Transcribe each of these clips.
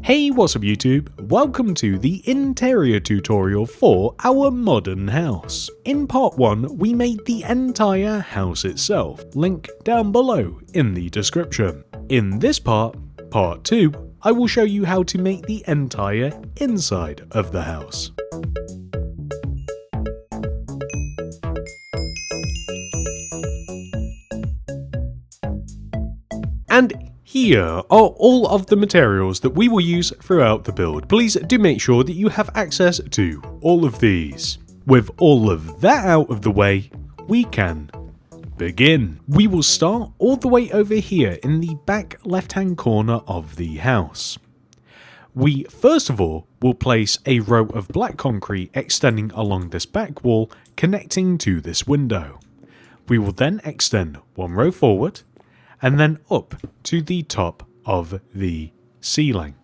Hey, what's up YouTube? Welcome to the interior tutorial for our modern house. In part 1, we made the entire house itself, link down below in the description. In this part 2, I will show you how to make the entire inside of the house. And here are all of the materials that we will use throughout the build. Please do make sure that you have access to all of these. With all of that out of the way, we can begin. We will start all the way over here in the back left-hand corner of the house. We first of all will place a row of black concrete extending along this back wall connecting to this window. We will then extend one row forward and then up to the top of the ceiling.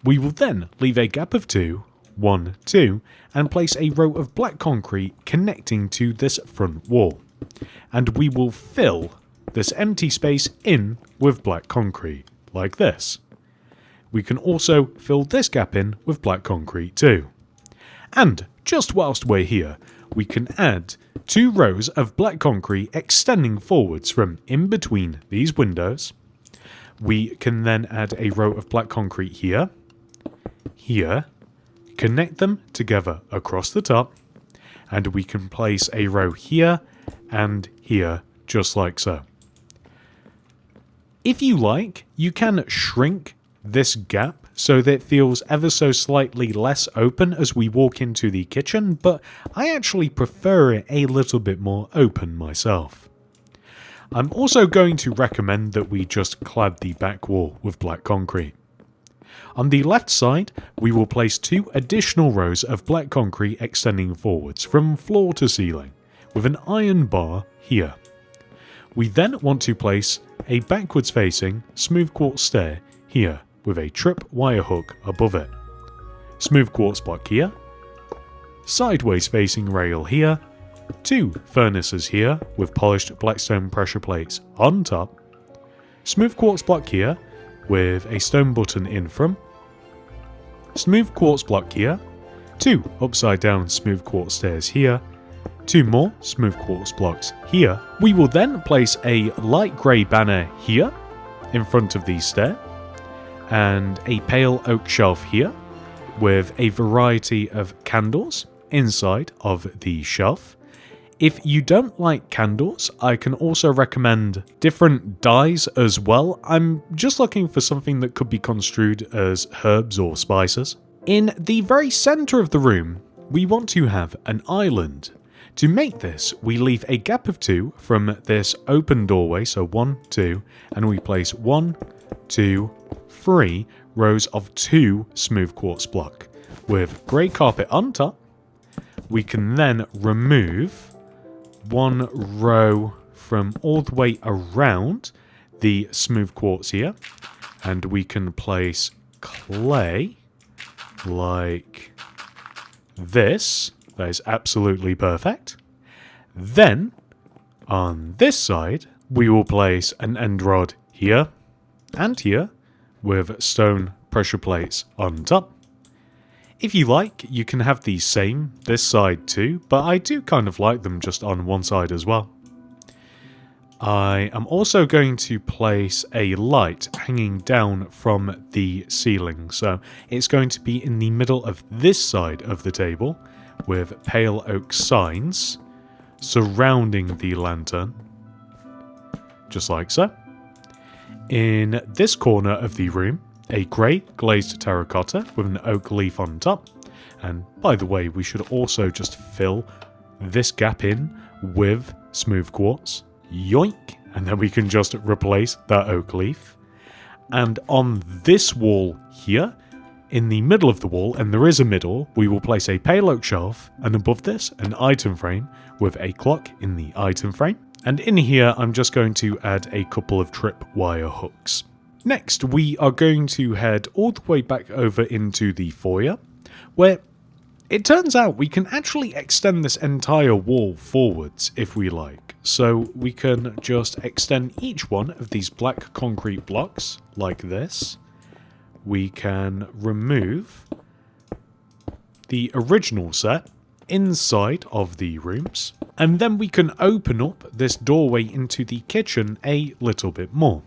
We will then leave a gap of 2, 1, 2, and place a row of black concrete connecting to this front wall. And we will fill this empty space in with black concrete, like this. We can also fill this gap in with black concrete too. And just whilst we're here, we can add 2 rows of black concrete extending forwards from in between these windows. We can then add a row of black concrete here, here, connect them together across the top, and we can place a row here and here, just like so. If you like, you can shrink this gap so that it feels ever so slightly less open as we walk into the kitchen, but I actually prefer it a little bit more open myself. I'm also going to recommend that we just clad the back wall with black concrete. On the left side, we will place 2 additional rows of black concrete extending forwards from floor to ceiling, with an iron bar here. We then want to place a backwards facing smooth quartz stair here, with a trip wire hook above it. Smooth quartz block here, sideways facing rail here, 2 furnaces here with polished blackstone pressure plates on top, smooth quartz block here with a stone button in from, smooth quartz block here, 2 upside down smooth quartz stairs here, 2 more smooth quartz blocks here. We will then place a light grey banner here in front of the stair, and a pale oak shelf here with a variety of candles inside of the shelf. If you don't like candles, I can also recommend different dyes as well. I'm just looking for something that could be construed as herbs or spices. In the very center of the room, we want to have an island. To make this, we leave a gap of 2 from this open doorway, so 1, 2, and we place 1, 2, 3 rows of 2 smooth quartz block with grey carpet on top. We can then remove 1 row from all the way around the smooth quartz here, and we can place clay like this. That is absolutely perfect. Then on this side we will place an end rod here and here with stone pressure plates on top. If you like, you can have these same this side too, but I do kind of like them just on one side as well. I am also going to place a light hanging down from the ceiling, so it's going to be in the middle of this side of the table with pale oak signs surrounding the lantern, just like so. In this corner of the room, a grey glazed terracotta with an oak leaf on top. And by the way, we should also just fill this gap in with smooth quartz. Yoink! And then we can just replace that oak leaf. And on this wall here, in the middle of the wall, and there is a middle, we will place a pale oak shelf, and above this, an item frame with a clock in the item frame. And in here, I'm just going to add a couple of trip wire hooks. Next, we are going to head all the way back over into the foyer, where it turns out we can actually extend this entire wall forwards if we like. So we can just extend each one of these black concrete blocks like this, we can remove the original set inside of the rooms, and then we can open up this doorway into the kitchen a little bit more.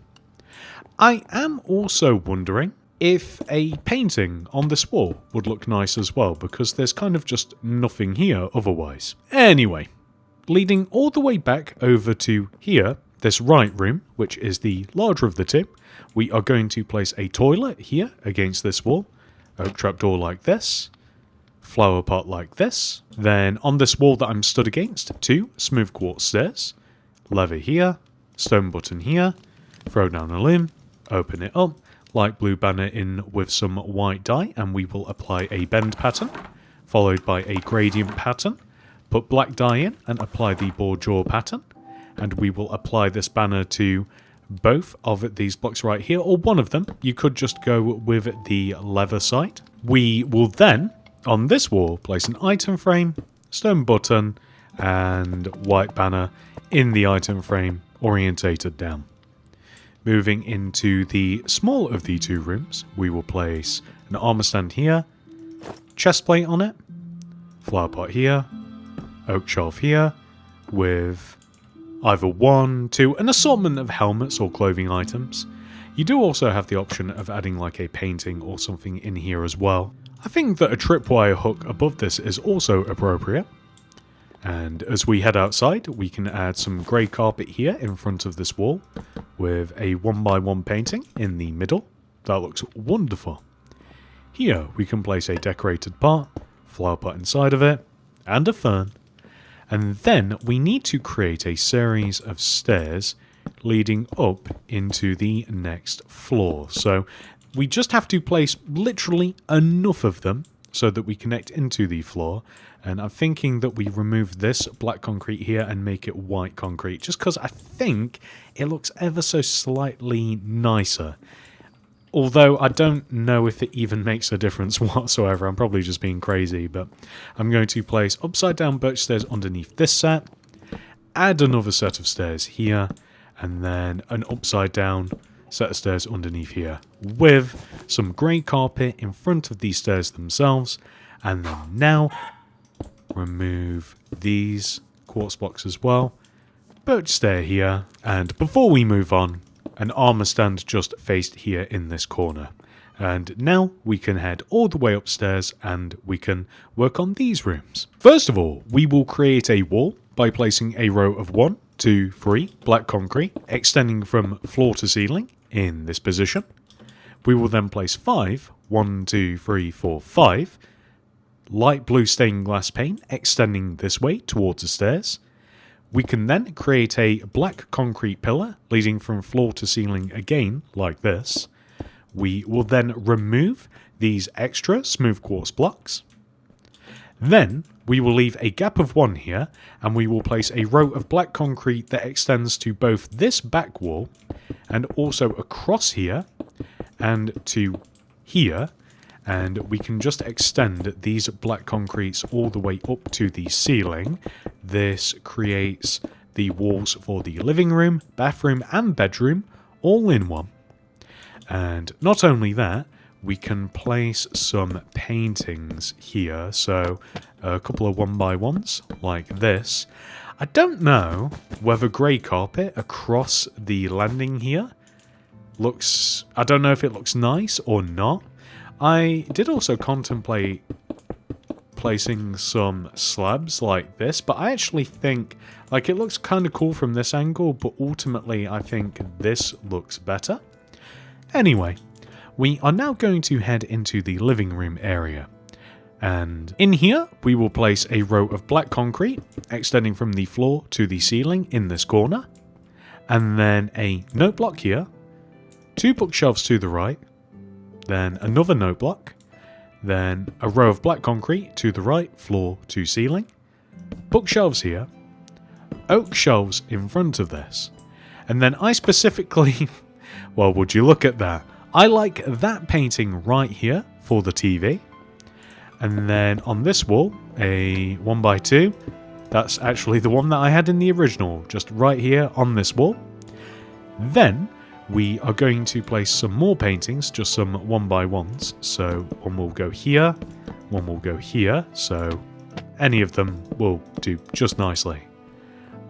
I am also wondering if a painting on this wall would look nice as well, because there's kind of just nothing here otherwise. Anyway, leading all the way back over to here, this right room, which is the larger of the two, we are going to place a toilet here against this wall, oak trapdoor like this, flower pot like this. Then on this wall that I'm stood against, 2 smooth quartz stairs, lever here, stone button here, throw down a limb, open it up, light blue banner in with some white dye, and we will apply a bend pattern, followed by a gradient pattern, put black dye in and apply the bordure pattern, and we will apply this banner to both of these blocks right here, or one of them. You could just go with the lever side. We will then, on this wall, place an item frame, stone button, and white banner in the item frame, orientated down. Moving into the smaller of the 2 rooms, we will place an armor stand here, chest plate on it, flower pot here, oak shelf here, with either 1, 2, an assortment of helmets or clothing items. You do also have the option of adding like a painting or something in here as well. I think that a tripwire hook above this is also appropriate. And as we head outside, we can add some grey carpet here in front of this wall with a 1x1 painting in the middle. That looks wonderful. Here we can place a decorated pot, flower pot inside of it, and a fern. And then we need to create a series of stairs leading up into the next floor. So we just have to place literally enough of them so that we connect into the floor. And I'm thinking that we remove this black concrete here and make it white concrete, just because I think it looks ever so slightly nicer. Although I don't know if it even makes a difference whatsoever. I'm probably just being crazy, but I'm going to place upside down birch stairs underneath this set, add another set of stairs here, and then an upside down set of stairs underneath here with some grey carpet in front of these stairs themselves. And then now remove these quartz blocks as well, birch stair here, and before we move on, an armor stand just faced here in this corner. And now we can head all the way upstairs and we can work on these rooms. First of all, we will create a wall by placing a row of 1, 2, 3 black concrete extending from floor to ceiling in this position. We will then place 5, 1, 2, 3, 4, 5 light blue stained glass paint extending this way towards the stairs. We can then create a black concrete pillar leading from floor to ceiling again, like this. We will then remove these extra smooth quartz blocks. Then we will leave a gap of 1 here, and we will place a row of black concrete that extends to both this back wall and also across here and to here. And we can just extend these black concretes all the way up to the ceiling. This creates the walls for the living room, bathroom and bedroom all in one. And not only that, we can place some paintings here. So a couple of 1x1s like this. I don't know whether grey carpet across the landing here looks... I don't know if it looks nice or not. I did also contemplate placing some slabs like this, but I actually think, like, it looks kind of cool from this angle, but ultimately I think this looks better. Anyway, we are now going to head into the living room area. And in here, we will place a row of black concrete extending from the floor to the ceiling in this corner. And then a note block here, 2 bookshelves to the right, then another note block, then a row of black concrete to the right, floor to ceiling, bookshelves here, oak shelves in front of this, and then I specifically, well, would you look at that, I like that painting right here for the TV, and then on this wall, a 1x2, that's actually the one that I had in the original, just right here on this wall. Then we are going to place some more paintings, just some 1x1s. So one will go here, one will go here, so any of them will do just nicely.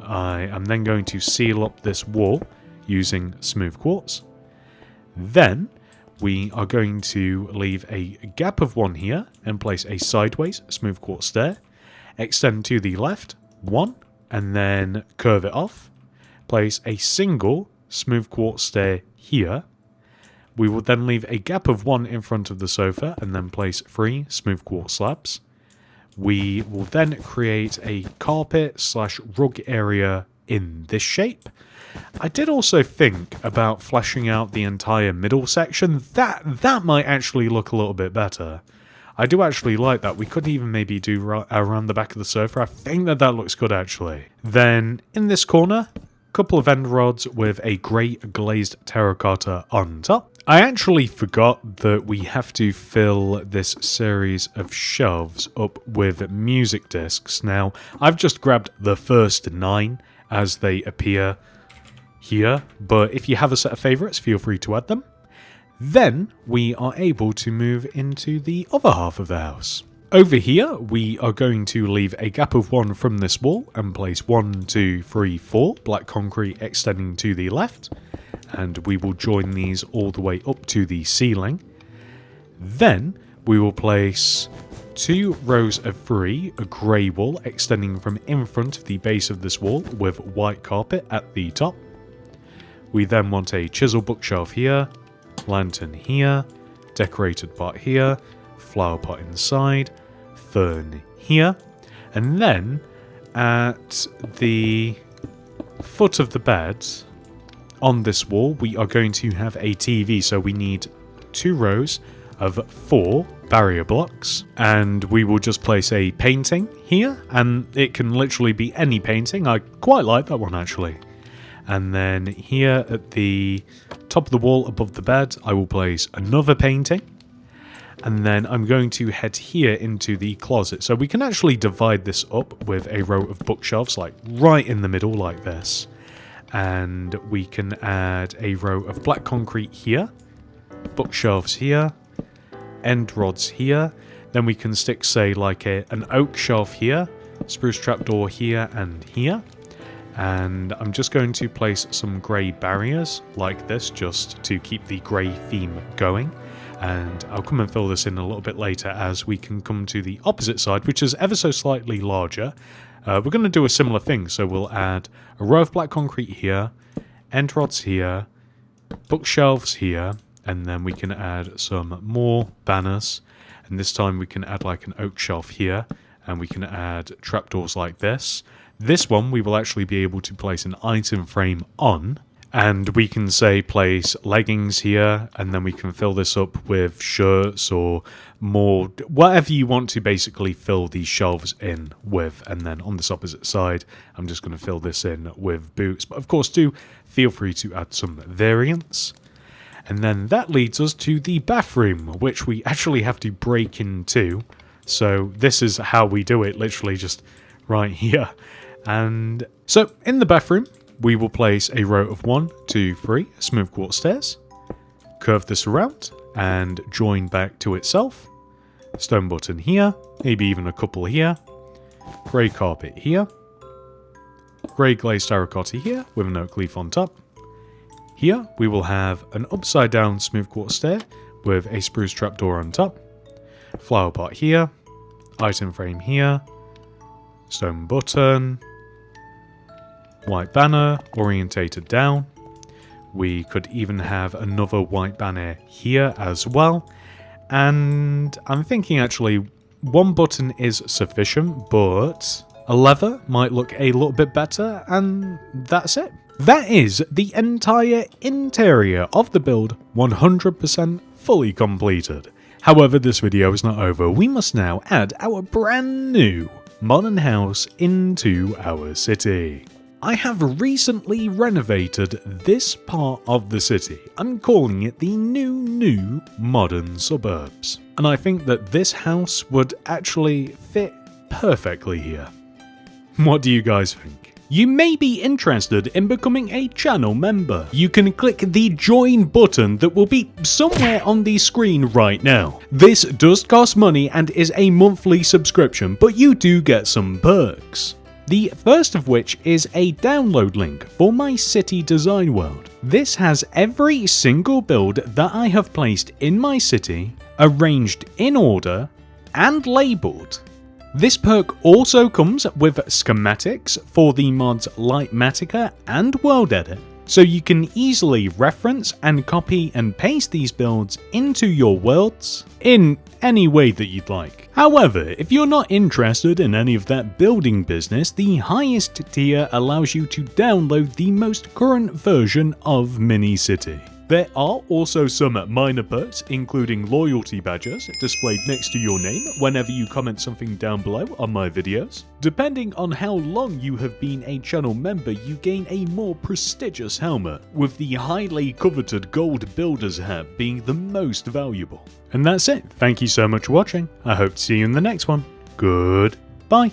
I am then going to seal up this wall using smooth quartz. Then we are going to leave a gap of 1 here and place a sideways smooth quartz stair. Extend to the left, 1, and then curve it off. Place a single smooth quartz stair here. We will then leave a gap of 1 in front of the sofa and then place 3 smooth quartz slabs. We will then create a carpet/rug area in this shape. I did also think about fleshing out the entire middle section. That might actually look a little bit better. I do actually like that. We could even maybe do around the back of the sofa. I think that looks good actually. Then in this corner, couple of end rods with a grey glazed terracotta on top. I actually forgot that we have to fill this series of shelves up with music discs. Now, I've just grabbed the first 9 as they appear here, but if you have a set of favourites, feel free to add them. Then we are able to move into the other half of the house. Over here, we are going to leave a gap of 1 from this wall and place 1, 2, 3, 4 black concrete extending to the left. And we will join these all the way up to the ceiling. Then we will place 2 rows of 3, a grey wall extending from in front of the base of this wall with white carpet at the top. We then want a chisel bookshelf here, lantern here, decorated part here, flower pot inside, fern here, and then at the foot of the bed on this wall we are going to have a TV, so we need 2 rows of 4 barrier blocks, and we will just place a painting here, and it can literally be any painting. I quite like that one actually. And then here at the top of the wall above the bed I will place another painting. And then I'm going to head here into the closet. So we can actually divide this up with a row of bookshelves, like right in the middle like this. And we can add a row of black concrete here, bookshelves here, end rods here. Then we can stick, say, like an oak shelf here, spruce trapdoor here and here. And I'm just going to place some grey barriers like this just to keep the grey theme going. And I'll come and fill this in a little bit later as we can come to the opposite side, which is ever so slightly larger. We're going to do a similar thing, so we'll add a row of black concrete here, end rods here, bookshelves here, and then we can add some more banners. And this time we can add like an oak shelf here, and we can add trapdoors like this. This one we will actually be able to place an item frame on. And we can say place leggings here, and then we can fill this up with shirts or more, whatever you want to basically fill these shelves in with. And then on this opposite side, I'm just going to fill this in with boots. But of course, do feel free to add some variants. And then that leads us to the bathroom, which we actually have to break in two. So this is how we do it, literally just right here. And so in the bathroom, we will place a row of 1, 2, 3 smooth quartz stairs, curve this around and join back to itself. Stone button here, maybe even a couple here, grey carpet here, grey glazed terracotta here with an oak leaf on top. Here we will have an upside down smooth quartz stair with a spruce trapdoor on top, flower pot here, item frame here, stone button, white banner orientated down. We could even have another white banner here as well. And I'm thinking actually 1 button is sufficient, but a lever might look a little bit better, and that's it. That is the entire interior of the build, 100% fully completed. However, this video is not over. We must now add our brand new modern house into our city. I have recently renovated this part of the city. I'm calling it the new modern suburbs. And I think that this house would actually fit perfectly here. What do you guys think? you may be interested in becoming a channel member. You can click the join button that will be somewhere on the screen right now. This does cost money and is a monthly subscription, but you do get some perks. The first of which is a download link for my city design world. This has every single build that I have placed in my city, arranged in order, and labeled. This perk also comes with schematics for the mods Lightmatica and World Edit, so you can easily reference and copy and paste these builds into your worlds in any way that you'd like. However, if you're not interested in any of that building business, the highest tier allows you to download the most current version of Mini-City. There are also some minor perks, including loyalty badges displayed next to your name whenever you comment something down below on my videos. Depending on how long you have been a channel member, you gain a more prestigious helmet, with the highly coveted gold builder's hat being the most valuable. And that's it. Thank you so much for watching. I hope to see you in the next one. Goodbye.